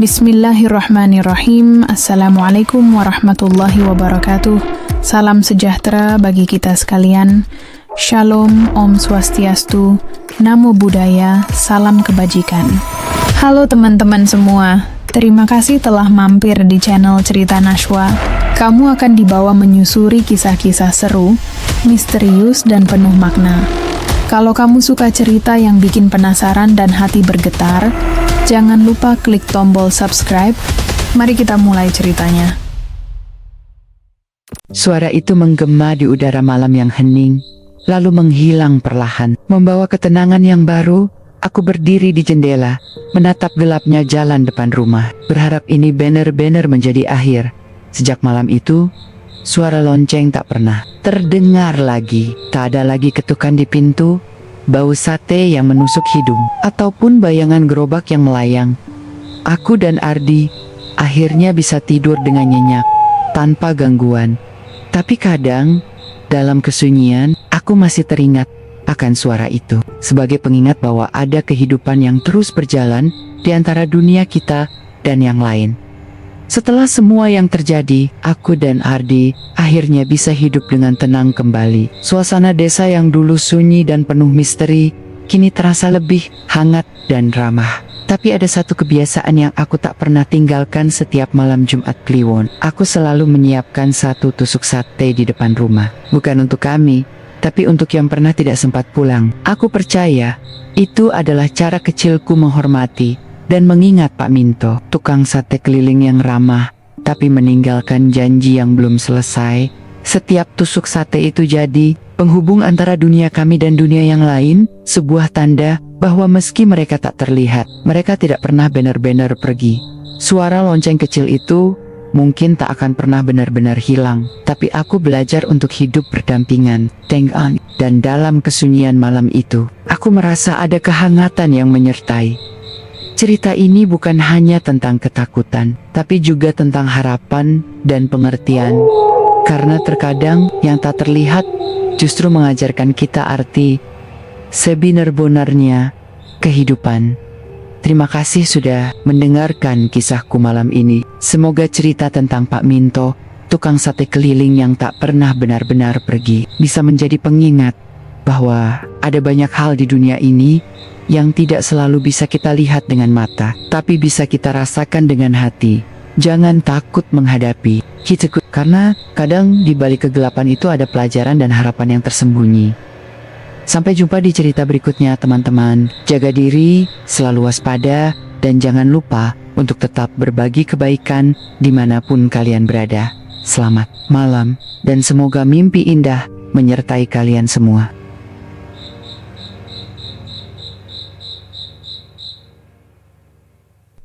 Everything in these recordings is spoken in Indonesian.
Bismillahirrahmanirrahim. Assalamualaikum warahmatullahi wabarakatuh. Salam sejahtera bagi kita sekalian. Shalom, Om Swastiastu, Namo Buddhaya, salam kebajikan. Halo teman-teman semua, terima kasih telah mampir di channel Cerita Nashwa. Kamu akan dibawa menyusuri kisah-kisah seru, misterius, dan penuh makna. Kalau kamu suka cerita yang bikin penasaran dan hati bergetar, jangan lupa klik tombol subscribe. Mari kita mulai ceritanya. Suara itu menggema di udara malam yang hening, lalu menghilang perlahan, membawa ketenangan yang baru. Aku berdiri di jendela, menatap gelapnya jalan depan rumah, berharap ini benar-benar menjadi akhir. Sejak malam itu, suara lonceng tak pernah terdengar lagi. Tak ada lagi ketukan di pintu, bau sate yang menusuk hidung, ataupun bayangan gerobak yang melayang. Aku dan Ardi akhirnya bisa tidur dengan nyenyak, tanpa gangguan. Tapi kadang, dalam kesunyian, aku masih teringat akan suara itu, sebagai pengingat bahwa ada kehidupan yang terus berjalan di antara dunia kita dan yang lain. Setelah semua yang terjadi, aku dan Ardi akhirnya bisa hidup dengan tenang kembali. Suasana desa yang dulu sunyi dan penuh misteri, kini terasa lebih hangat dan ramah. Tapi ada satu kebiasaan yang aku tak pernah tinggalkan setiap malam Jumat Kliwon. Aku selalu menyiapkan satu tusuk sate di depan rumah. Bukan untuk kami, tapi untuk yang pernah tidak sempat pulang. Aku percaya, itu adalah cara kecilku menghormati dan mengingat Pak Minto, tukang sate keliling yang ramah, tapi meninggalkan janji yang belum selesai. Setiap tusuk sate itu jadi penghubung antara dunia kami dan dunia yang lain, sebuah tanda bahwa meski mereka tak terlihat, mereka tidak pernah benar-benar pergi. Suara lonceng kecil itu mungkin tak akan pernah benar-benar hilang, tapi aku belajar untuk hidup berdampingan, dan dalam kesunyian malam itu, aku merasa ada kehangatan yang menyertai. Cerita ini bukan hanya tentang ketakutan, tapi juga tentang harapan dan pengertian. Karena terkadang yang tak terlihat justru mengajarkan kita arti sebenar-benarnya kehidupan. Terima kasih sudah mendengarkan kisahku malam ini. Semoga cerita tentang Pak Minto, tukang sate keliling yang tak pernah benar-benar pergi, bisa menjadi pengingat bahwa ada banyak hal di dunia ini yang tidak selalu bisa kita lihat dengan mata, tapi bisa kita rasakan dengan hati. Jangan takut menghadapi hidupku, karena kadang di balik kegelapan itu ada pelajaran dan harapan yang tersembunyi. Sampai jumpa di cerita berikutnya teman-teman. Jaga diri, selalu waspada, dan jangan lupa untuk tetap berbagi kebaikan dimanapun kalian berada. Selamat malam, dan semoga mimpi indah menyertai kalian semua.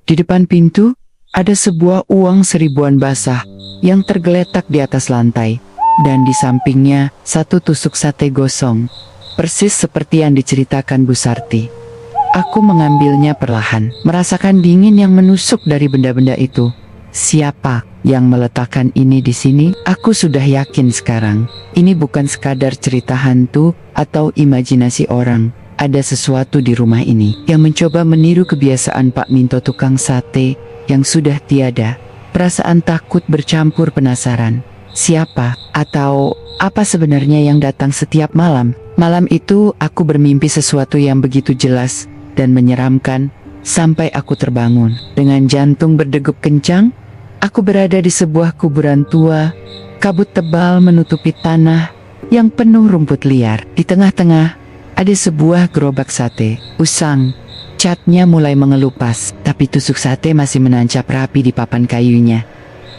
Di depan pintu, ada sebuah uang seribuan basah yang tergeletak di atas lantai, dan di sampingnya satu tusuk sate gosong, persis seperti yang diceritakan Bu Sarti. Aku mengambilnya perlahan, merasakan dingin yang menusuk dari benda-benda itu. Siapa yang meletakkan ini di sini? Aku sudah yakin sekarang, ini bukan sekadar cerita hantu atau imajinasi orang. Ada sesuatu di rumah ini yang mencoba meniru kebiasaan Pak Minto tukang sate yang sudah tiada. Perasaan takut bercampur penasaran. Siapa atau apa sebenarnya yang datang setiap malam? Malam itu aku bermimpi sesuatu yang begitu jelas dan menyeramkan sampai aku terbangun. Dengan jantung berdegup kencang, aku berada di sebuah kuburan tua. Kabut tebal menutupi tanah yang penuh rumput liar. Di tengah-tengah ada sebuah gerobak sate, usang. Catnya mulai mengelupas, tapi tusuk sate masih menancap rapi di papan kayunya.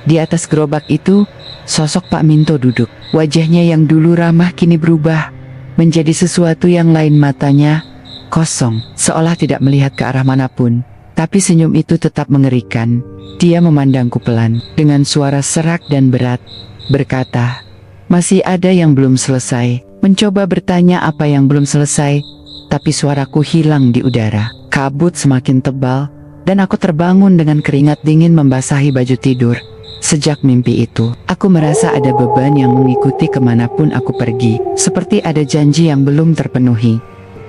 Di atas gerobak itu, sosok Pak Minto duduk. Wajahnya yang dulu ramah kini berubah menjadi sesuatu yang lain. Matanya kosong, seolah tidak melihat ke arah manapun. Tapi senyum itu tetap mengerikan. Dia memandangku pelan, dengan suara serak dan berat, berkata, "Masih ada yang belum selesai." Mencoba bertanya apa yang belum selesai, tapi suaraku hilang di udara. Kabut semakin tebal, dan aku terbangun dengan keringat dingin membasahi baju tidur. Sejak mimpi itu, aku merasa ada beban yang mengikuti kemanapun aku pergi, seperti ada janji yang belum terpenuhi,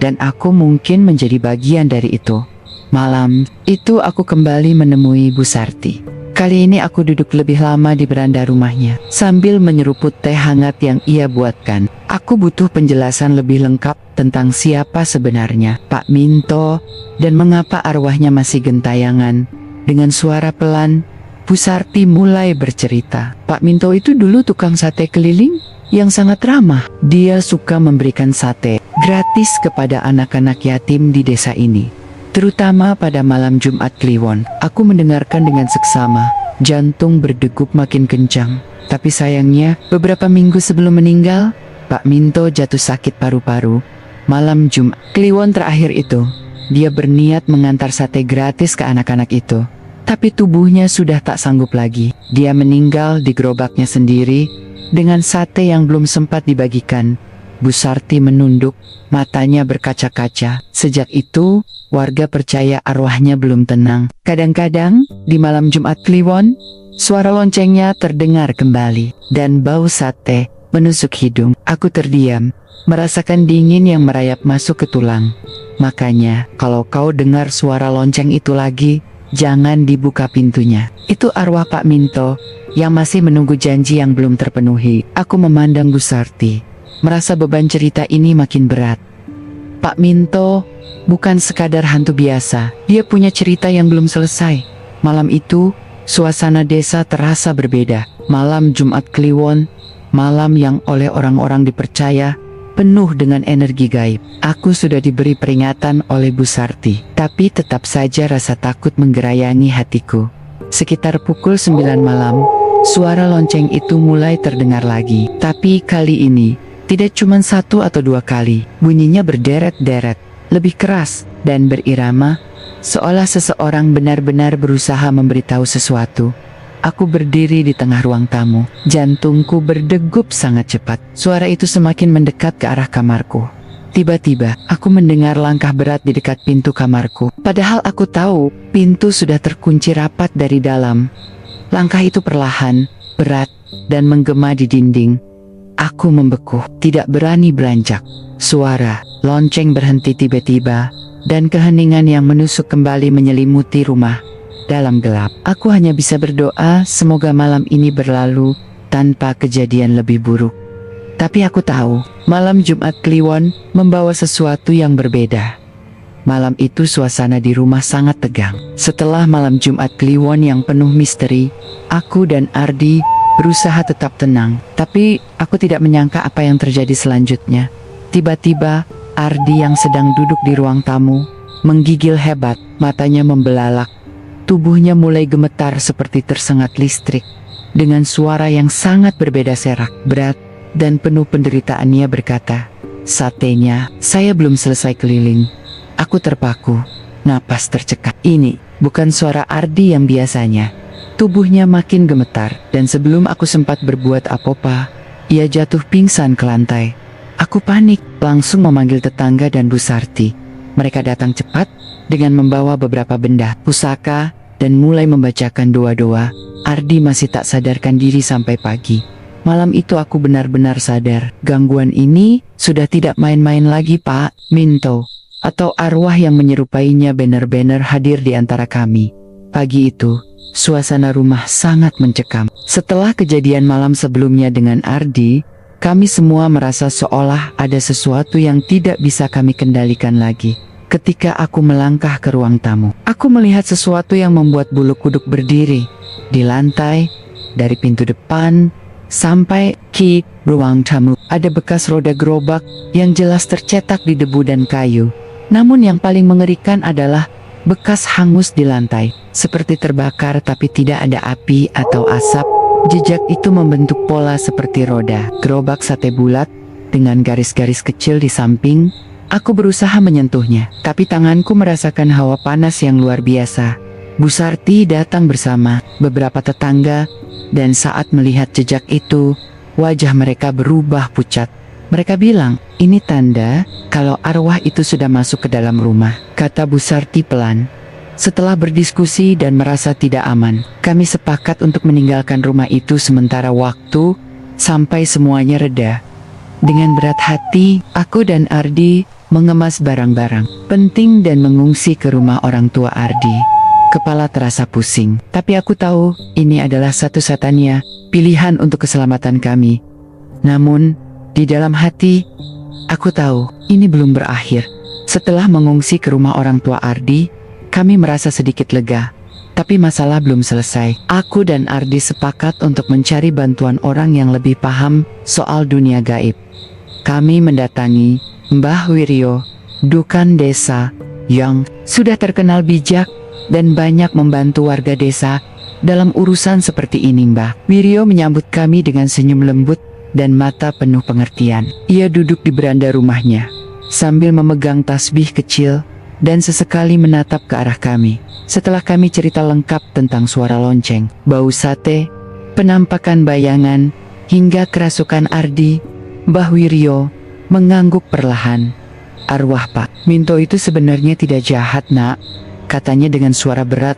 dan aku mungkin menjadi bagian dari itu. Malam itu aku kembali menemui Bu Sarti. Kali ini aku duduk lebih lama di beranda rumahnya, sambil menyeruput teh hangat yang ia buatkan. Aku butuh penjelasan lebih lengkap tentang siapa sebenarnya Pak Minto dan mengapa arwahnya masih gentayangan. Dengan suara pelan, Bu Sarti mulai bercerita. Pak Minto itu dulu tukang sate keliling yang sangat ramah. Dia suka memberikan sate gratis kepada anak-anak yatim di desa ini. Terutama pada malam Jumat Kliwon, aku mendengarkan dengan seksama, jantung berdegup makin kencang. Tapi sayangnya, beberapa minggu sebelum meninggal, Pak Minto jatuh sakit paru-paru. Malam Jumat Kliwon terakhir itu, dia berniat mengantar sate gratis ke anak-anak itu. Tapi tubuhnya sudah tak sanggup lagi. Dia meninggal di gerobaknya sendiri, dengan sate yang belum sempat dibagikan. Bu Sarti menunduk, matanya berkaca-kaca. Sejak itu, warga percaya arwahnya belum tenang. Kadang-kadang, di malam Jumat Kliwon, suara loncengnya terdengar kembali, dan bau sate menusuk hidung. Aku terdiam, merasakan dingin yang merayap masuk ke tulang. Makanya, kalau kau dengar suara lonceng itu lagi, jangan dibuka pintunya. Itu arwah Pak Minto, yang masih menunggu janji yang belum terpenuhi. Aku memandang Bu Sarti, merasa beban cerita ini makin berat. Pak Minto bukan sekadar hantu biasa, dia punya cerita yang belum selesai. Malam itu, suasana desa terasa berbeda. Malam Jumat Kliwon, malam yang oleh orang-orang dipercaya penuh dengan energi gaib. Aku sudah diberi peringatan oleh Bu Sarti, tapi tetap saja rasa takut menggerayangi hatiku. Sekitar pukul 9 malam, suara lonceng itu mulai terdengar lagi. Tapi kali ini, tidak cuma satu atau dua kali, bunyinya berderet-deret, lebih keras dan berirama, seolah seseorang benar-benar berusaha memberitahu sesuatu. Aku berdiri di tengah ruang tamu, jantungku berdegup sangat cepat. Suara itu semakin mendekat ke arah kamarku. Tiba-tiba, aku mendengar langkah berat di dekat pintu kamarku. Padahal aku tahu, pintu sudah terkunci rapat dari dalam. Langkah itu perlahan, berat, dan menggema di dinding. Aku membeku, tidak berani beranjak. Suara lonceng berhenti tiba-tiba, dan keheningan yang menusuk kembali menyelimuti rumah. Dalam gelap, aku hanya bisa berdoa semoga malam ini berlalu tanpa kejadian lebih buruk. Tapi aku tahu, malam Jumat Kliwon membawa sesuatu yang berbeda. Malam itu suasana di rumah sangat tegang. Setelah malam Jumat Kliwon yang penuh misteri, aku dan Ardi berusaha tetap tenang, tapi aku tidak menyangka apa yang terjadi selanjutnya. Tiba-tiba, Ardi yang sedang duduk di ruang tamu, menggigil hebat, matanya membelalak. Tubuhnya mulai gemetar seperti tersengat listrik. Dengan suara yang sangat berbeda serak, berat, dan penuh penderitaan ia berkata, "Satenya, saya belum selesai keliling." Aku terpaku, napas tercekat. Ini bukan suara Ardi yang biasanya. Tubuhnya makin gemetar, dan sebelum aku sempat berbuat apa-apa, ia jatuh pingsan ke lantai. Aku panik, langsung memanggil tetangga dan Bu Sarti. Mereka datang cepat, dengan membawa beberapa benda, pusaka, dan mulai membacakan doa-doa. Ardi masih tak sadarkan diri sampai pagi. Malam itu aku benar-benar sadar, gangguan ini sudah tidak main-main lagi Pak Minto, atau arwah yang menyerupainya benar-benar hadir di antara kami. Pagi itu, suasana rumah sangat mencekam. Setelah kejadian malam sebelumnya dengan Ardi, kami semua merasa seolah ada sesuatu yang tidak bisa kami kendalikan lagi. Ketika aku melangkah ke ruang tamu, aku melihat sesuatu yang membuat bulu kuduk berdiri. Di lantai, dari pintu depan, sampai ke ruang tamu, ada bekas roda gerobak yang jelas tercetak di debu dan kayu. Namun yang paling mengerikan adalah bekas hangus di lantai, seperti terbakar tapi tidak ada api atau asap. Jejak itu membentuk pola seperti roda gerobak sate bulat, dengan garis-garis kecil di samping. Aku berusaha menyentuhnya, tapi tanganku merasakan hawa panas yang luar biasa. Bu Sarti datang bersama beberapa tetangga, dan saat melihat jejak itu, wajah mereka berubah pucat. Mereka bilang, "Ini tanda kalau arwah itu sudah masuk ke dalam rumah," kata Bu Sarti pelan. Setelah berdiskusi dan merasa tidak aman, kami sepakat untuk meninggalkan rumah itu sementara waktu, sampai semuanya reda. Dengan berat hati, aku dan Ardi mengemas barang-barang penting dan mengungsi ke rumah orang tua Ardi. Kepala terasa pusing, tapi aku tahu ini adalah satu-satunya pilihan untuk keselamatan kami. Namun, di dalam hati, aku tahu ini belum berakhir. Setelah mengungsi ke rumah orang tua Ardi, kami merasa sedikit lega. Tapi masalah belum selesai. Aku dan Ardi sepakat untuk mencari bantuan orang yang lebih paham soal dunia gaib. Kami mendatangi Mbah Wiryo, Dukan desa, yang sudah terkenal bijak dan banyak membantu warga desa dalam urusan seperti ini. Mbah Wiryo menyambut kami dengan senyum lembut dan mata penuh pengertian. Ia duduk di beranda rumahnya, sambil memegang tasbih kecil dan sesekali menatap ke arah kami. Setelah kami cerita lengkap tentang suara lonceng, bau sate, penampakan bayangan, hingga kerasukan Ardi, Mbah Wiryo mengangguk perlahan. "Arwah Pak Minto itu sebenarnya tidak jahat, Nak," katanya dengan suara berat.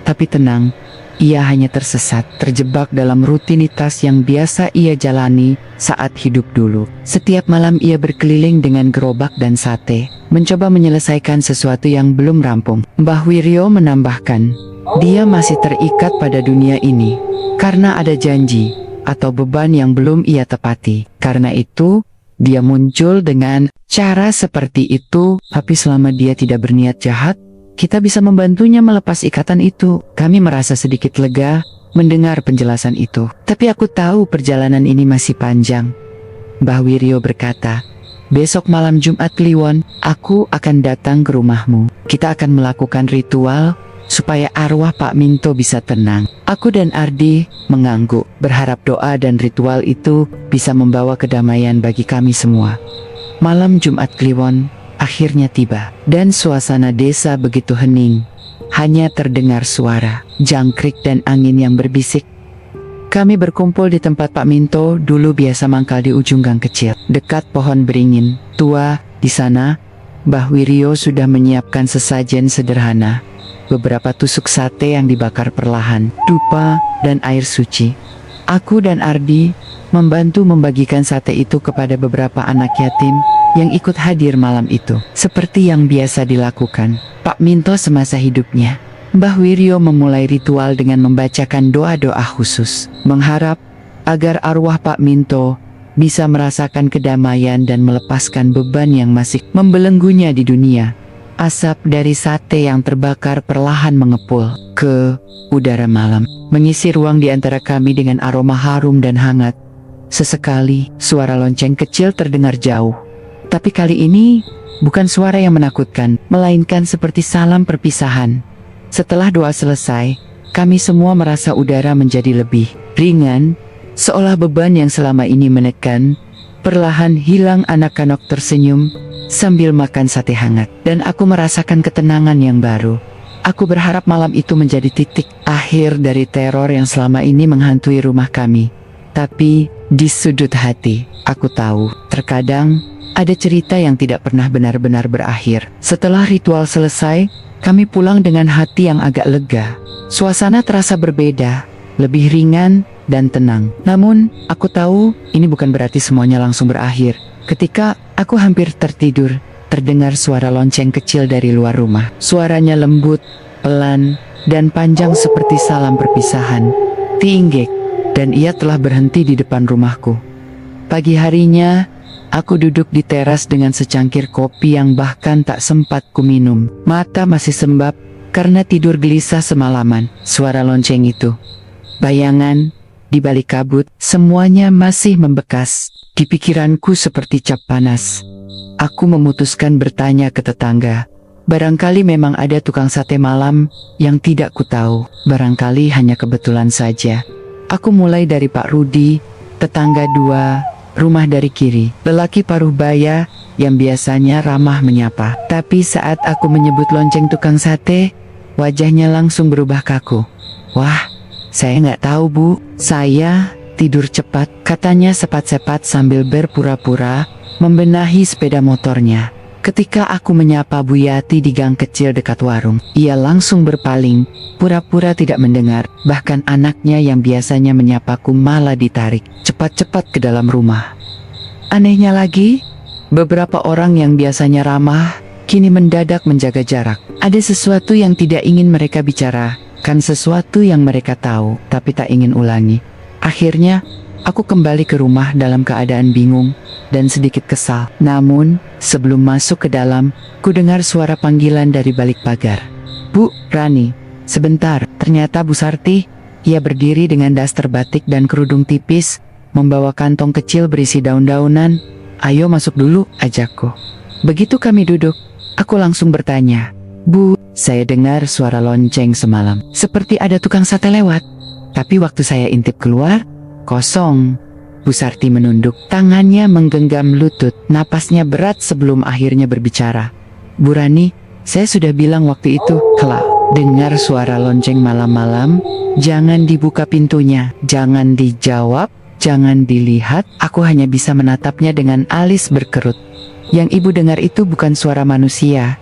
"Tapi tenang, ia hanya tersesat, terjebak dalam rutinitas yang biasa ia jalani saat hidup dulu. Setiap malam ia berkeliling dengan gerobak dan sate, mencoba menyelesaikan sesuatu yang belum rampung." Mbah Wiryo menambahkan, "Dia masih terikat pada dunia ini karena ada janji atau beban yang belum ia tepati. Karena itu, dia muncul dengan cara seperti itu. Tapi selama dia tidak berniat jahat, kita bisa membantunya melepas ikatan itu." Kami merasa sedikit lega mendengar penjelasan itu. "Tapi aku tahu perjalanan ini masih panjang," Mbah Wiryo berkata. "Besok malam Jumat Kliwon, aku akan datang ke rumahmu. Kita akan melakukan ritual supaya arwah Pak Minto bisa tenang." Aku dan Ardi mengangguk, berharap doa dan ritual itu bisa membawa kedamaian bagi kami semua. Malam Jumat Kliwon akhirnya tiba, dan suasana desa begitu hening. Hanya terdengar suara jangkrik dan angin yang berbisik. Kami berkumpul di tempat Pak Minto dulu biasa mangkal di ujung gang kecil, dekat pohon beringin tua. Di sana, Mbah Wiryo sudah menyiapkan sesajen sederhana. Beberapa tusuk sate yang dibakar perlahan, dupa, dan air suci. Aku dan Ardi membantu membagikan sate itu kepada beberapa anak yatim yang ikut hadir malam itu. Seperti yang biasa dilakukan Pak Minto semasa hidupnya, Mbah Wiryo memulai ritual dengan membacakan doa-doa khusus, mengharap agar arwah Pak Minto bisa merasakan kedamaian dan melepaskan beban yang masih membelenggunya di dunia. Asap dari sate yang terbakar perlahan mengepul ke udara malam, mengisi ruang di antara kami dengan aroma harum dan hangat. Sesekali, suara lonceng kecil terdengar jauh. Tapi kali ini, bukan suara yang menakutkan, melainkan seperti salam perpisahan. Setelah doa selesai, kami semua merasa udara menjadi lebih ringan, seolah beban yang selama ini menekan perlahan hilang. Anak-anak tersenyum sambil makan sate hangat, dan aku merasakan ketenangan yang baru. Aku berharap malam itu menjadi titik akhir dari teror yang selama ini menghantui rumah kami. Tapi di sudut hati, aku tahu terkadang ada cerita yang tidak pernah benar-benar berakhir. Setelah ritual selesai, kami pulang dengan hati yang agak lega. Suasana terasa berbeda, lebih ringan dan tenang. Namun, aku tahu ini bukan berarti semuanya langsung berakhir. Ketika aku hampir tertidur, terdengar suara lonceng kecil dari luar rumah. Suaranya lembut, pelan, dan panjang seperti salam perpisahan. Tiinggek, dan ia telah berhenti di depan rumahku. Pagi harinya, aku duduk di teras dengan secangkir kopi yang bahkan tak sempat kuminum. Mata masih sembab karena tidur gelisah semalaman. Suara lonceng itu, bayangan di balik kabut, semuanya masih membekas di pikiranku seperti cap panas. Aku memutuskan bertanya ke tetangga. Barangkali memang ada tukang sate malam yang tidak kutahu. Barangkali hanya kebetulan saja. Aku mulai dari Pak Rudi, tetangga 2 rumah dari kiri. Lelaki paruh baya yang biasanya ramah menyapa. Tapi saat aku menyebut lonceng tukang sate, wajahnya langsung berubah kaku. "Wah, saya nggak tahu, Bu. Saya tidur cepat," katanya sepat-sepat sambil berpura-pura membenahi sepeda motornya. Ketika aku menyapa Bu Yati di gang kecil dekat warung, ia langsung berpaling, pura-pura tidak mendengar. Bahkan anaknya yang biasanya menyapaku malah ditarik cepat-cepat ke dalam rumah. Anehnya lagi, Beberapa orang yang biasanya ramah, kini mendadak menjaga jarak. Ada sesuatu yang tidak ingin mereka bicarakan, sesuatu yang mereka tahu, tapi tak ingin ulangi. Akhirnya, aku kembali ke rumah dalam keadaan bingung dan sedikit kesal. Namun, sebelum masuk ke dalam, ku dengar suara panggilan dari balik pagar. "Bu, Rani, sebentar." Ternyata Bu Sarti. Ia berdiri dengan daster batik dan kerudung tipis, membawa kantong kecil berisi daun-daunan. "Ayo masuk dulu," ajakku. Begitu kami duduk, aku langsung bertanya, "Bu, saya dengar suara lonceng semalam. Seperti ada tukang sate lewat. Tapi waktu saya intip keluar, kosong." Bu Sarti menunduk, tangannya menggenggam lutut, napasnya berat sebelum akhirnya berbicara. "Bu Rani, saya sudah bilang waktu itu, kalau dengar suara lonceng malam-malam, jangan dibuka pintunya, jangan dijawab, jangan dilihat." Aku hanya bisa menatapnya dengan alis berkerut. "Yang ibu dengar itu bukan suara manusia.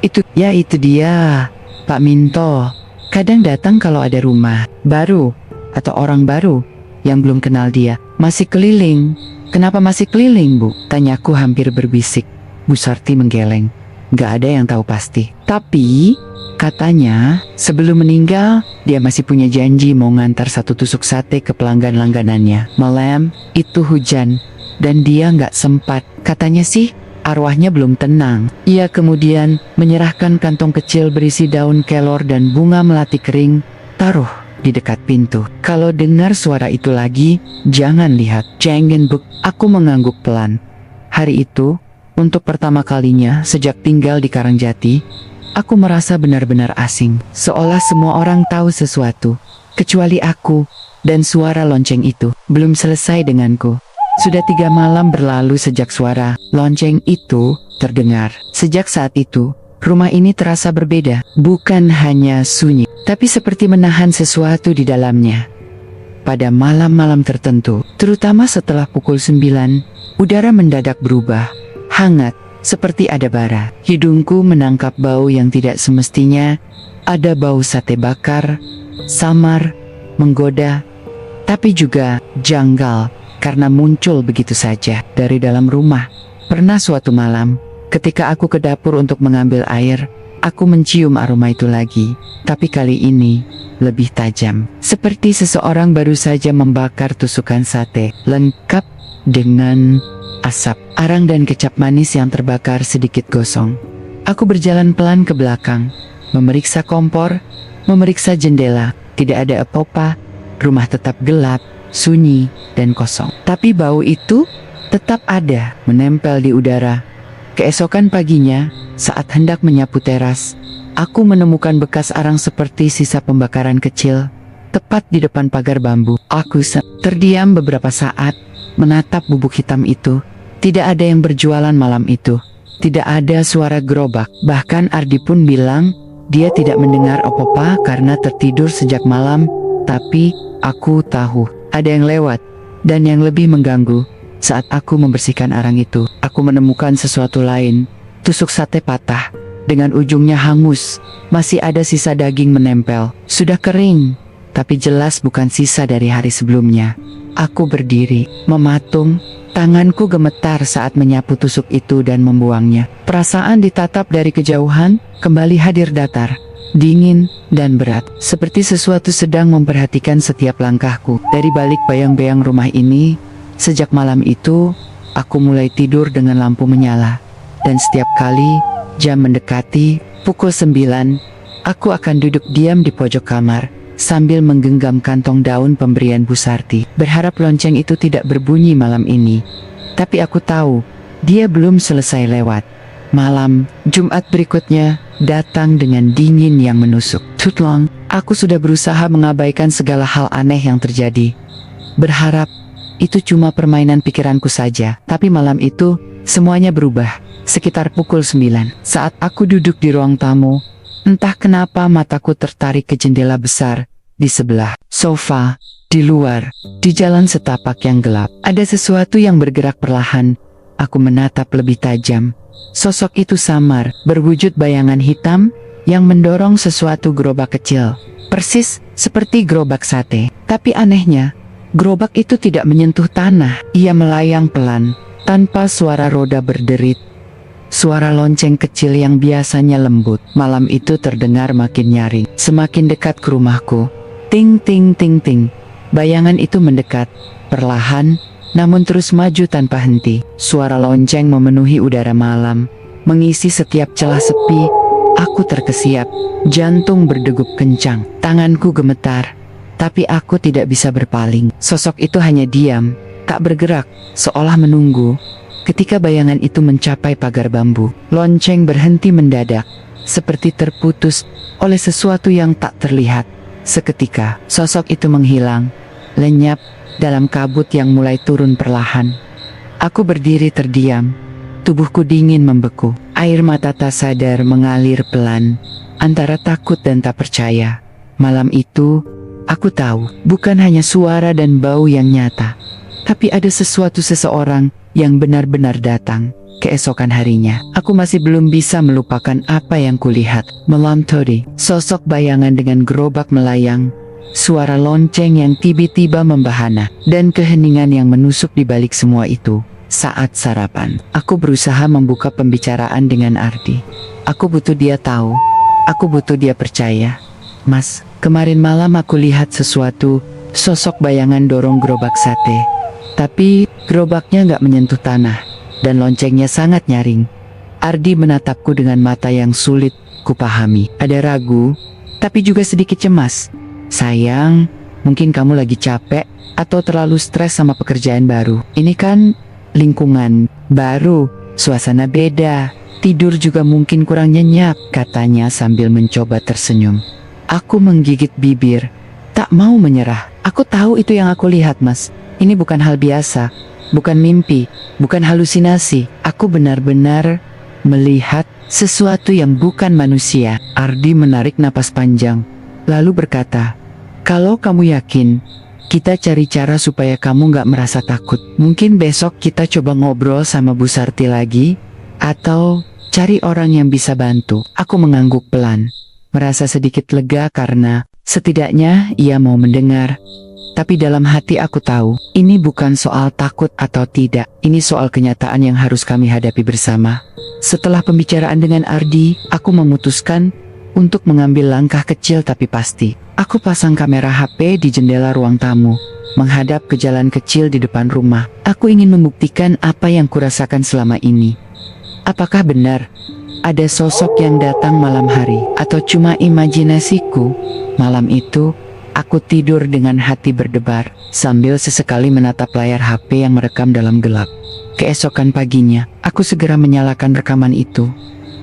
Itu dia, Pak Minto. Kadang datang kalau ada rumah baru atau orang baru yang belum kenal dia. Masih keliling." "Kenapa masih keliling, Bu?" tanyaku hampir berbisik. Bu Sarti menggeleng. "Gak ada yang tahu pasti. Tapi katanya sebelum meninggal dia masih punya janji mau ngantar satu tusuk sate ke pelanggan langganannya. Malam itu hujan dan dia gak sempat. Katanya sih arwahnya belum tenang." Ia kemudian menyerahkan kantong kecil berisi daun kelor dan bunga melati kering, taruh di dekat pintu. "Kalau dengar suara itu lagi, jangan lihat. Jangan buk." Aku mengangguk pelan. Hari itu, untuk pertama kalinya sejak tinggal di Karangjati, aku merasa benar-benar asing. Seolah semua orang tahu sesuatu, kecuali aku, dan suara lonceng itu belum selesai denganku. Sudah 3 malam berlalu sejak suara lonceng itu terdengar. Sejak saat itu, rumah ini terasa berbeda. Bukan hanya sunyi, tapi seperti menahan sesuatu di dalamnya. Pada malam-malam tertentu, terutama setelah pukul 9, udara mendadak berubah, hangat, seperti ada bara. Hidungku menangkap bau yang tidak semestinya. Ada bau sate bakar, samar, menggoda, tapi juga janggal karena muncul begitu saja dari dalam rumah. Pernah suatu malam, ketika aku ke dapur untuk mengambil air, aku mencium aroma itu lagi, tapi kali ini lebih tajam. Seperti seseorang baru saja membakar tusukan sate, lengkap dengan asap, arang dan kecap manis yang terbakar sedikit gosong. Aku berjalan pelan ke belakang, memeriksa kompor, memeriksa jendela. Tidak ada apa-apa, rumah tetap gelap, sunyi, dan kosong. Tapi bau itu tetap ada, menempel di udara. Keesokan paginya, saat hendak menyapu teras, aku menemukan bekas arang seperti sisa pembakaran kecil, tepat di depan pagar bambu. Aku terdiam beberapa saat, menatap bubuk hitam itu. Tidak ada yang berjualan malam itu. Tidak ada suara gerobak. Bahkan Ardi pun bilang, dia tidak mendengar apa-apa karena tertidur sejak malam. Tapi, aku tahu, ada yang lewat. Dan yang lebih mengganggu, saat aku membersihkan arang itu, aku menemukan sesuatu lain. Tusuk sate patah, dengan ujungnya hangus. Masih ada sisa daging menempel. Sudah kering, tapi jelas bukan sisa dari hari sebelumnya. Aku berdiri, mematung. Tanganku gemetar saat menyapu tusuk itu dan membuangnya. Perasaan ditatap dari kejauhan, kembali hadir datar, dingin, dan berat. Seperti sesuatu sedang memperhatikan setiap langkahku. Dari balik bayang-bayang rumah ini, sejak malam itu, aku mulai tidur dengan lampu menyala. Dan setiap kali jam mendekati pukul 9, aku akan duduk diam di pojok kamar, sambil menggenggam kantong daun pemberian Bu Sarti, berharap lonceng itu tidak berbunyi malam ini. Tapi aku tahu, dia belum selesai lewat. Malam Jumat berikutnya datang dengan dingin yang menusuk. Tutlong, aku sudah berusaha mengabaikan segala hal aneh yang terjadi, berharap itu cuma permainan pikiranku saja. Tapi malam itu, semuanya berubah. Sekitar pukul 9, saat aku duduk di ruang tamu, entah kenapa mataku tertarik ke jendela besar di sebelah sofa. Di luar, di jalan setapak yang gelap, ada sesuatu yang bergerak perlahan. Aku menatap lebih tajam. Sosok itu samar, berwujud bayangan hitam yang mendorong sesuatu gerobak kecil, persis seperti gerobak sate. Tapi anehnya, gerobak itu tidak menyentuh tanah. Ia melayang pelan, Tanpa suara roda berderit, suara lonceng kecil yang biasanya lembut malam itu terdengar makin nyaring. Semakin dekat ke rumahku. Ting ting ting ting. Bayangan itu mendekat, perlahan, namun terus maju tanpa henti. Suara lonceng memenuhi udara malam, mengisi setiap celah sepi. Aku terkesiap, jantung berdegup kencang, tanganku gemetar. Tapi aku tidak bisa berpaling. Sosok itu hanya diam, tak bergerak, seolah menunggu. Ketika bayangan itu mencapai pagar bambu, lonceng berhenti mendadak, seperti terputus oleh sesuatu yang tak terlihat. Seketika, sosok itu menghilang, lenyap dalam kabut yang mulai turun perlahan. Aku berdiri terdiam, tubuhku dingin membeku. Air mata tak sadar mengalir pelan, antara takut dan tak percaya. Malam itu, aku tahu, bukan hanya suara dan bau yang nyata, tapi ada seseorang yang benar-benar datang. Keesokan harinya, aku masih belum bisa melupakan apa yang kulihat. Malam tadi, sosok bayangan dengan gerobak melayang, suara lonceng yang tiba-tiba membahana, dan keheningan yang menusuk di balik semua itu. Saat sarapan, aku berusaha membuka pembicaraan dengan Ardi. Aku butuh dia tahu, aku butuh dia percaya. Mas, kemarin malam aku lihat sesuatu, sosok bayangan dorong gerobak sate. Tapi gerobaknya nggak menyentuh tanah, dan loncengnya sangat nyaring. Ardi menatapku dengan mata yang sulit kupahami. Ada ragu, tapi juga sedikit cemas. Sayang, mungkin kamu lagi capek atau terlalu stres sama pekerjaan baru. Ini kan lingkungan baru, suasana beda, tidur juga mungkin kurang nyenyak, katanya sambil mencoba tersenyum. Aku menggigit bibir, tak mau menyerah. Aku tahu itu yang aku lihat, Mas. Ini bukan hal biasa, bukan mimpi, bukan halusinasi. Aku benar-benar melihat sesuatu yang bukan manusia. Ardi menarik napas panjang, lalu berkata, kalau kamu yakin, kita cari cara supaya kamu gak merasa takut. Mungkin besok kita coba ngobrol sama Bu Sarti lagi, atau cari orang yang bisa bantu. Aku mengangguk pelan, merasa sedikit lega karena setidaknya ia mau mendengar. Tapi dalam hati aku tahu, ini bukan soal takut atau tidak, ini soal kenyataan yang harus kami hadapi bersama. Setelah pembicaraan dengan Ardi, aku memutuskan untuk mengambil langkah kecil tapi pasti. Aku pasang kamera HP di jendela ruang tamu, menghadap ke jalan kecil di depan rumah. Aku ingin membuktikan apa yang kurasakan selama ini. Apakah benar ada sosok yang datang malam hari, atau cuma imajinasiku? Malam itu, aku tidur dengan hati berdebar, sambil sesekali menatap layar HP yang merekam dalam gelap. Keesokan paginya, aku segera menyalakan rekaman itu.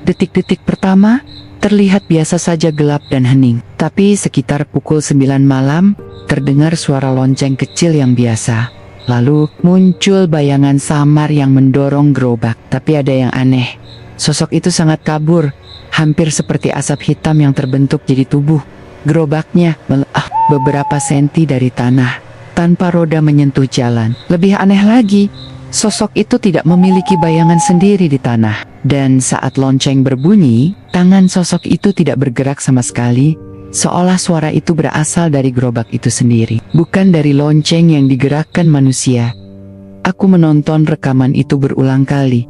Detik-detik pertama, terlihat biasa saja gelap dan hening. Tapi sekitar pukul 9 malam, terdengar suara lonceng kecil yang biasa. Lalu, muncul bayangan samar yang mendorong gerobak. Tapi ada yang aneh. Sosok itu sangat kabur, hampir seperti asap hitam yang terbentuk jadi tubuh. Gerobaknya beberapa senti dari tanah, tanpa roda menyentuh jalan. Lebih aneh lagi, sosok itu tidak memiliki bayangan sendiri di tanah. Dan saat lonceng berbunyi, tangan sosok itu tidak bergerak sama sekali, seolah suara itu berasal dari gerobak itu sendiri, bukan dari lonceng yang digerakkan manusia. Aku menonton rekaman itu berulang kali,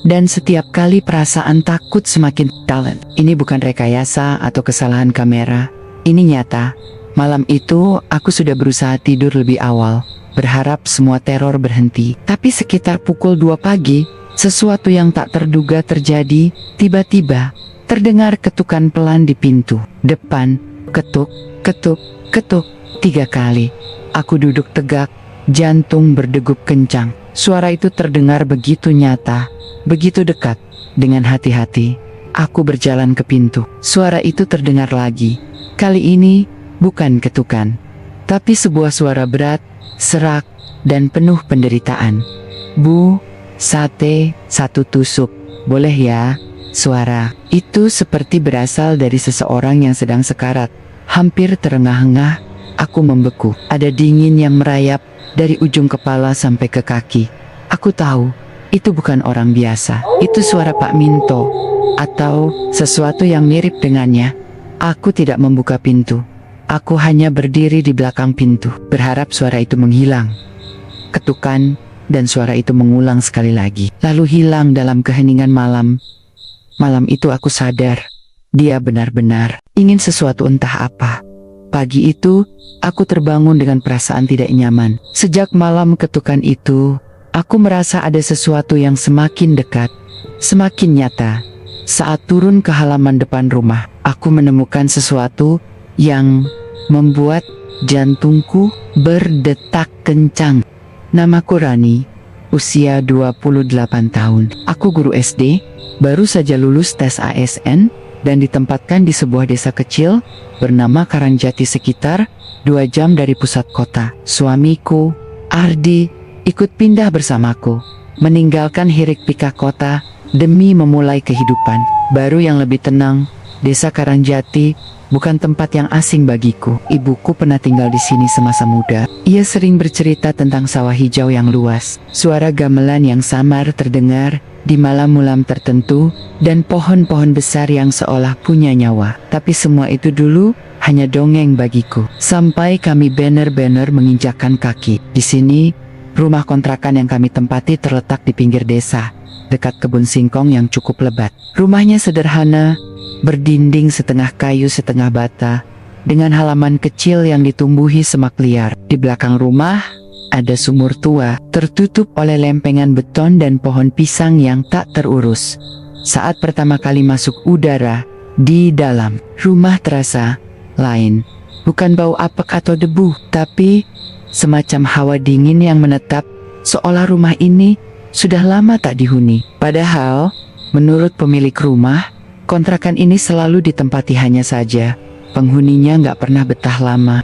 dan setiap kali perasaan takut semakin dalam. Ini bukan rekayasa atau kesalahan kamera. Ini nyata. Malam itu, aku sudah berusaha tidur lebih awal, berharap semua teror berhenti. Tapi sekitar pukul 2 pagi, sesuatu yang tak terduga terjadi. Tiba-tiba, terdengar ketukan pelan di pintu depan. Ketuk, ketuk, ketuk, 3 kali. Aku duduk tegak, jantung berdegup kencang. Suara itu terdengar begitu nyata, begitu dekat. Dengan hati-hati, aku berjalan ke pintu. Suara itu terdengar lagi. Kali ini, bukan ketukan, tapi sebuah suara berat, serak, dan penuh penderitaan. Bu, sate, 1 tusuk, boleh ya? Suara itu seperti berasal dari seseorang yang sedang sekarat. Hampir terengah-engah, aku membeku. Ada dingin yang merayap dari ujung kepala sampai ke kaki. Aku tahu, itu bukan orang biasa. Itu suara Pak Minto, atau sesuatu yang mirip dengannya. Aku tidak membuka pintu. Aku hanya berdiri di belakang pintu, berharap suara itu menghilang. Ketukan, dan suara itu mengulang sekali lagi, lalu hilang dalam keheningan malam. Malam itu aku sadar, dia benar-benar ingin sesuatu entah apa. Pagi itu, aku terbangun dengan perasaan tidak nyaman. Sejak malam ketukan itu, aku merasa ada sesuatu yang semakin dekat, semakin nyata. Saat turun ke halaman depan rumah, aku menemukan sesuatu yang membuat jantungku berdetak kencang. Namaku Rani, usia 28 tahun. Aku guru SD, baru saja lulus tes ASN, dan ditempatkan di sebuah desa kecil bernama Karangjati sekitar 2 jam dari pusat kota. Suamiku, Ardi, ikut pindah bersamaku, meninggalkan hiruk-pikuk kota demi memulai kehidupan baru yang lebih tenang. Desa Karangjati bukan tempat yang asing bagiku. Ibuku pernah tinggal di sini semasa muda. Ia sering bercerita tentang sawah hijau yang luas, suara gamelan yang samar terdengar di malam-malam tertentu, dan pohon-pohon besar yang seolah punya nyawa. Tapi semua itu dulu hanya dongeng bagiku. Sampai kami benar-benar menginjakkan kaki. Di sini, rumah kontrakan yang kami tempati terletak di pinggir desa, dekat kebun singkong yang cukup lebat. Rumahnya sederhana, berdinding setengah kayu setengah bata, dengan halaman kecil yang ditumbuhi semak liar. Di belakang rumah, ada sumur tua, tertutup oleh lempengan beton dan pohon pisang yang tak terurus. Saat pertama kali masuk udara di dalam rumah terasa lain. Bukan bau apek atau debu, tapi semacam hawa dingin yang menetap, seolah rumah ini sudah lama tak dihuni. Padahal, menurut pemilik rumah, kontrakan ini selalu ditempati hanya saja penghuninya nggak pernah betah lama.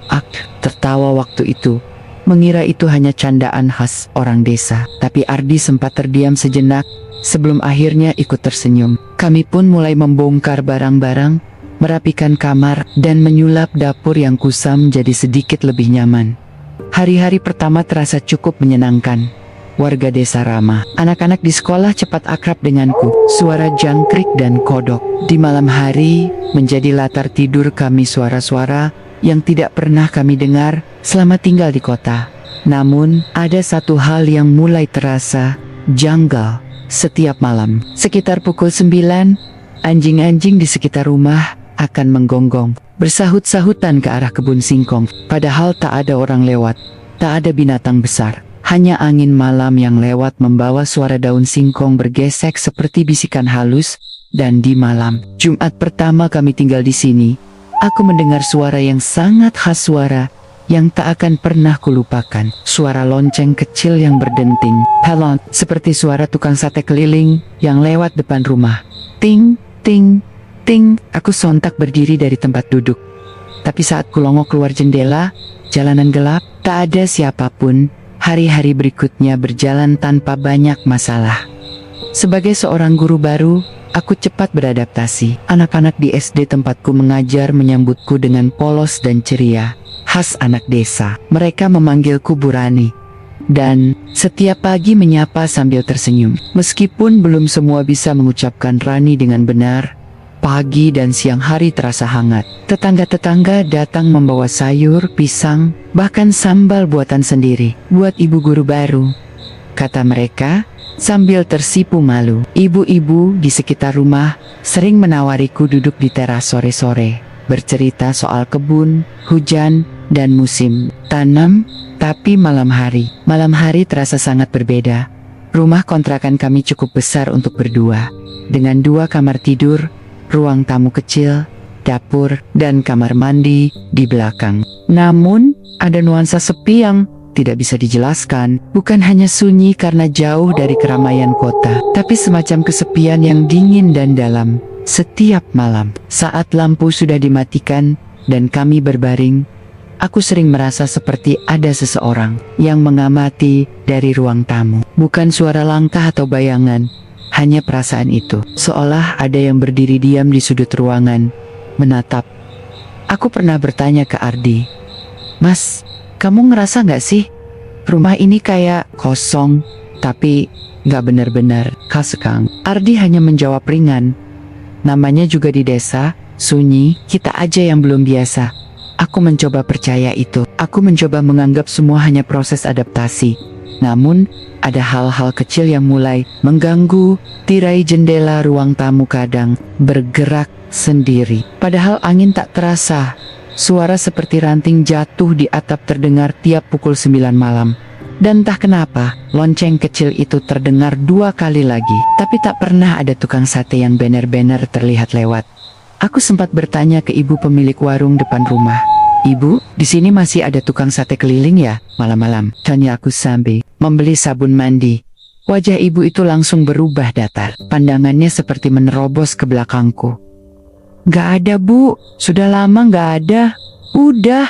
Tertawa waktu itu, mengira itu hanya candaan khas orang desa. Tapi Ardi sempat terdiam sejenak, sebelum akhirnya ikut tersenyum. Kami pun mulai membongkar barang-barang, merapikan kamar, dan menyulap dapur yang kusam jadi sedikit lebih nyaman. Hari-hari pertama terasa cukup menyenangkan. Warga desa ramah. Anak-anak di sekolah cepat akrab denganku. Suara jangkrik dan kodok di malam hari menjadi latar tidur kami, suara-suara yang tidak pernah kami dengar selama tinggal di kota. Namun, ada satu hal yang mulai terasa janggal setiap malam. Sekitar pukul 9, anjing-anjing di sekitar rumah akan menggonggong, bersahut-sahutan ke arah kebun singkong. Padahal tak ada orang lewat, tak ada binatang besar. Hanya angin malam yang lewat membawa suara daun singkong bergesek seperti bisikan halus. Dan di malam Jumat pertama kami tinggal di sini, aku mendengar suara yang sangat khas, suara yang tak akan pernah kulupakan. Suara lonceng kecil yang berdenting, pelont, seperti suara tukang sate keliling yang lewat depan rumah. Ting, ting, ting. Aku sontak berdiri dari tempat duduk. Tapi saat kulongok keluar jendela, jalanan gelap, tak ada siapapun. Hari-hari berikutnya berjalan tanpa banyak masalah. Sebagai seorang guru baru, aku cepat beradaptasi. Anak-anak di SD tempatku mengajar menyambutku dengan polos dan ceria, khas anak desa. Mereka memanggilku Bu Rani, dan setiap pagi menyapa sambil tersenyum. Meskipun belum semua bisa mengucapkan Rani dengan benar, pagi dan siang hari terasa hangat. Tetangga-tetangga datang membawa sayur, pisang, bahkan sambal buatan sendiri. Buat ibu guru baru, kata mereka sambil tersipu malu. Ibu-ibu di sekitar rumah sering menawariku duduk di teras sore-sore, bercerita soal kebun, hujan, dan musim tanam. Tapi malam hari terasa sangat berbeda. Rumah kontrakan kami cukup besar untuk berdua, dengan 2 kamar tidur, ruang tamu kecil, dapur, dan kamar mandi di belakang. Namun, ada nuansa sepi yang tidak bisa dijelaskan. Bukan hanya sunyi karena jauh dari keramaian kota, tapi semacam kesepian yang dingin dan dalam. Setiap malam, saat lampu sudah dimatikan dan kami berbaring, aku sering merasa seperti ada seseorang yang mengamati dari ruang tamu. Bukan suara langkah atau bayangan, hanya perasaan itu, seolah ada yang berdiri diam di sudut ruangan, menatap. Aku pernah bertanya ke Ardi, "Mas, kamu ngerasa gak sih rumah ini kayak kosong, tapi gak benar-benar kasekang?" Ardi hanya menjawab ringan, "Namanya juga di desa, sunyi, kita aja yang belum biasa." Aku mencoba percaya itu. Aku mencoba menganggap semua hanya proses adaptasi. Namun, ada hal-hal kecil yang mulai mengganggu. Tirai jendela ruang tamu kadang bergerak sendiri. Padahal angin tak terasa. Suara seperti ranting jatuh di atap terdengar tiap pukul 9 malam. Dan entah kenapa, lonceng kecil itu terdengar 2 kali lagi. Tapi tak pernah ada tukang sate yang benar-benar terlihat lewat. Aku sempat bertanya ke ibu pemilik warung depan rumah. "Ibu, di sini masih ada tukang sate keliling ya, malam-malam?" tanya aku sambil membeli sabun mandi. Wajah ibu itu langsung berubah datar. Pandangannya seperti menerobos ke belakangku. "Gak ada, Bu. Sudah lama gak ada. Udah,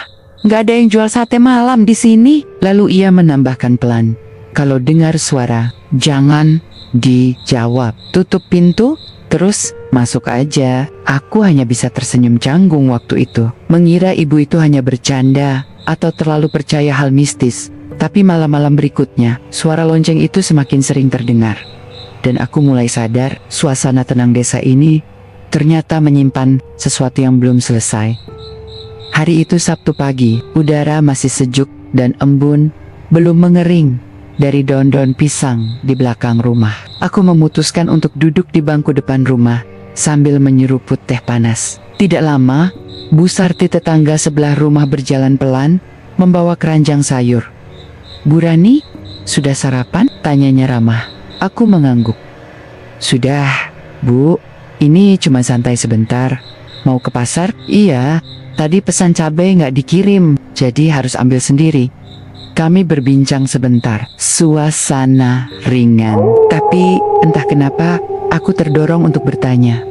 gak ada yang jual sate malam di sini." Lalu ia menambahkan pelan, "Kalau dengar suara, jangan dijawab. Tutup pintu, terus masuk aja." Aku hanya bisa tersenyum canggung waktu itu, mengira ibu itu hanya bercanda atau terlalu percaya hal mistis. Tapi malam-malam berikutnya, suara lonceng itu semakin sering terdengar. Dan aku mulai sadar, suasana tenang desa ini ternyata menyimpan sesuatu yang belum selesai. Hari itu Sabtu pagi, udara masih sejuk dan embun, belum mengering dari daun-daun pisang di belakang rumah. Aku memutuskan untuk duduk di bangku depan rumah sambil menyeruput teh panas. Tidak lama, Bu Sarti tetangga sebelah rumah berjalan pelan, membawa keranjang sayur. "Bu Rani, sudah sarapan?" tanyanya ramah. Aku mengangguk. "Sudah, Bu. Ini cuma santai sebentar. Mau ke pasar?" "Iya, tadi pesan cabai nggak dikirim, jadi harus ambil sendiri." Kami berbincang sebentar. Suasana ringan. Tapi entah kenapa aku terdorong untuk bertanya.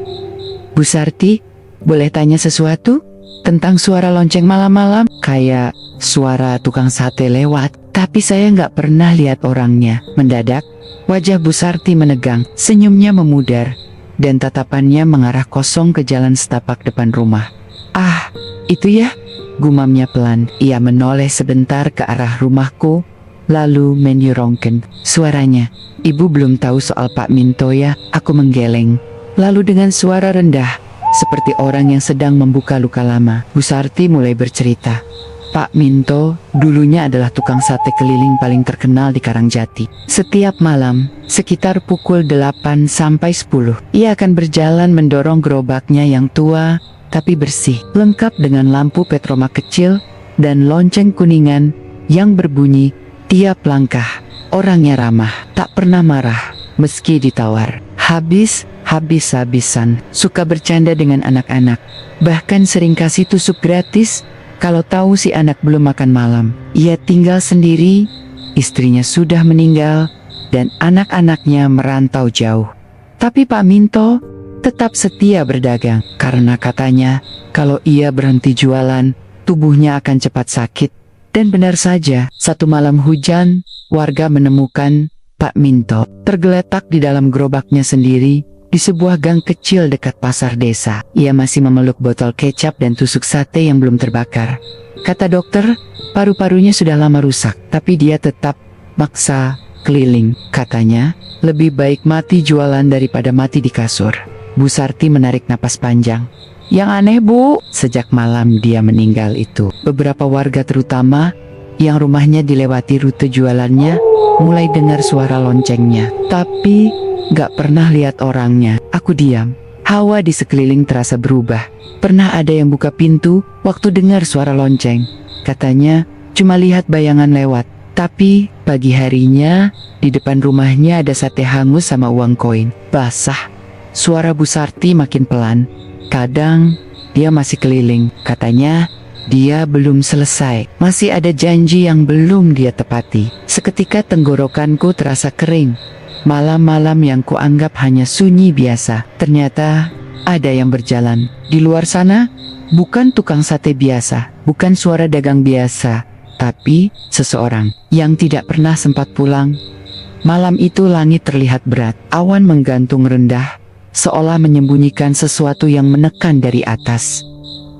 "Bu Sarti, boleh tanya sesuatu? Tentang suara lonceng malam-malam? Kayak suara tukang sate lewat, tapi saya nggak pernah lihat orangnya." Mendadak, wajah Bu Sarti menegang, senyumnya memudar, dan tatapannya mengarah kosong ke jalan setapak depan rumah. "Ah, itu ya?" gumamnya pelan. Ia menoleh sebentar ke arah rumahku, lalu menyorongkan suaranya. "Ibu belum tahu soal Pak Minto ya?" Aku menggeleng. Lalu dengan suara rendah, seperti orang yang sedang membuka luka lama, Bu Sarti mulai bercerita. "Pak Minto dulunya adalah tukang sate keliling paling terkenal di Karangjati. Setiap malam, sekitar pukul 8 sampai 10, ia akan berjalan mendorong gerobaknya yang tua tapi bersih, lengkap dengan lampu petroma kecil dan lonceng kuningan yang berbunyi tiap langkah. Orangnya ramah, tak pernah marah meski ditawar. Habis-habisan, suka bercanda dengan anak-anak, bahkan sering kasih tusuk gratis kalau tahu si anak belum makan malam. Ia tinggal sendiri, istrinya sudah meninggal, dan anak-anaknya merantau jauh. Tapi Pak Minto tetap setia berdagang, karena katanya kalau ia berhenti jualan, tubuhnya akan cepat sakit. Dan benar saja, satu malam hujan, warga menemukan Pak Minto tergeletak di dalam gerobaknya sendiri di sebuah gang kecil dekat pasar desa. Ia masih memeluk botol kecap dan tusuk sate yang belum terbakar. Kata dokter, paru-parunya sudah lama rusak, tapi dia tetap maksa keliling. Katanya, lebih baik mati jualan daripada mati di kasur. Bu Sarti menarik napas panjang. "Yang aneh, Bu, sejak malam dia meninggal itu, beberapa warga terutama yang rumahnya dilewati rute jualannya mulai dengar suara loncengnya, tapi gak pernah lihat orangnya." Aku diam. Hawa di sekeliling terasa berubah. Pernah ada yang buka pintu waktu dengar suara lonceng. Katanya cuma lihat bayangan lewat. Tapi pagi harinya di depan rumahnya ada sate hangus sama uang koin basah. Suara Bu Sarti makin pelan. "Kadang dia masih keliling. Katanya dia belum selesai. Masih ada janji yang belum dia tepati." Seketika tenggorokanku terasa kering. Malam-malam yang kuanggap hanya sunyi biasa, ternyata ada yang berjalan. Di luar sana, bukan tukang sate biasa, bukan suara dagang biasa, tapi seseorang yang tidak pernah sempat pulang. Malam itu langit terlihat berat, awan menggantung rendah, seolah menyembunyikan sesuatu yang menekan dari atas.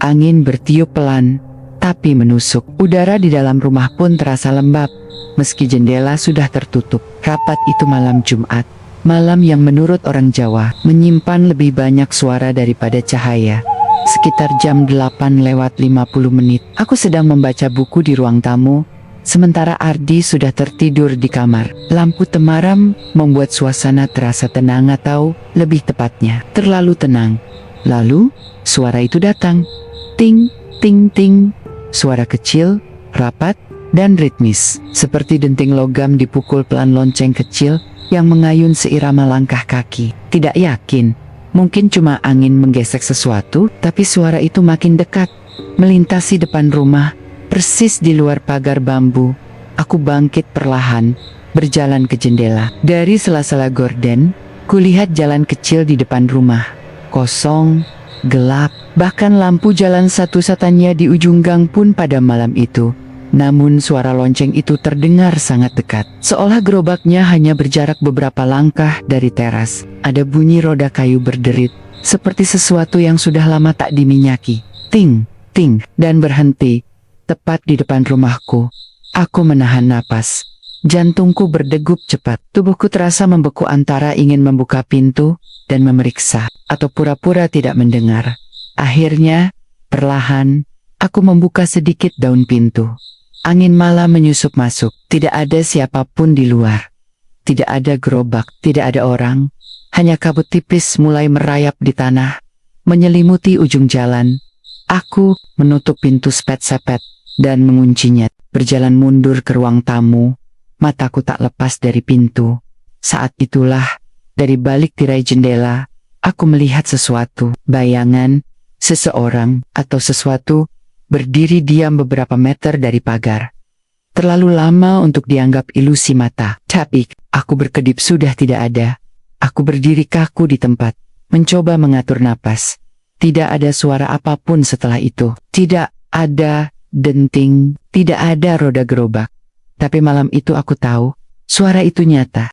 Angin bertiup pelan, tapi menusuk. Udara di dalam rumah pun terasa lembab, meski jendela sudah tertutup. Rapat itu malam Jumat, malam yang menurut orang Jawa menyimpan lebih banyak suara daripada cahaya. Sekitar jam 8 lewat 50 menit, aku sedang membaca buku di ruang tamu, Sementara Ardi sudah tertidur di kamar. Lampu temaram membuat suasana terasa tenang atau lebih tepatnya terlalu tenang. Lalu, suara itu datang. Ting, ting, ting. Suara kecil, rapat, dan ritmis. Seperti denting logam dipukul pelan lonceng kecil yang mengayun seirama langkah kaki. Tidak yakin, mungkin cuma angin menggesek sesuatu, tapi suara itu makin dekat. Melintasi depan rumah, persis di luar pagar bambu. Aku bangkit perlahan, berjalan ke jendela. Dari sela-sela gorden, kulihat jalan kecil di depan rumah. Kosong, gelap, bahkan lampu jalan satu-satunya di ujung gang pun pada malam itu. Namun suara lonceng itu terdengar sangat dekat. Seolah gerobaknya hanya berjarak beberapa langkah dari teras. Ada bunyi roda kayu berderit, seperti sesuatu yang sudah lama tak diminyaki. Ting, ting, dan berhenti. Tepat di depan rumahku. Aku menahan napas. Jantungku berdegup cepat. Tubuhku terasa membeku antara ingin membuka pintu dan memeriksa, atau pura-pura tidak mendengar. Akhirnya, perlahan, aku membuka sedikit daun pintu. Angin malam menyusup masuk. Tidak ada siapapun di luar. Tidak ada gerobak, tidak ada orang. Hanya kabut tipis mulai merayap di tanah, menyelimuti ujung jalan. Aku menutup pintu sepet-sepet dan menguncinya. Berjalan mundur ke ruang tamu, mataku tak lepas dari pintu. Saat itulah, dari balik tirai jendela, aku melihat sesuatu, bayangan, seseorang, atau sesuatu, berdiri diam beberapa meter dari pagar. Terlalu lama untuk dianggap ilusi mata. Tapi, aku berkedip sudah tidak ada. Aku berdiri kaku di tempat, mencoba mengatur napas. Tidak ada suara apapun setelah itu. Tidak ada denting, tidak ada roda gerobak. Tapi malam itu aku tahu, suara itu nyata.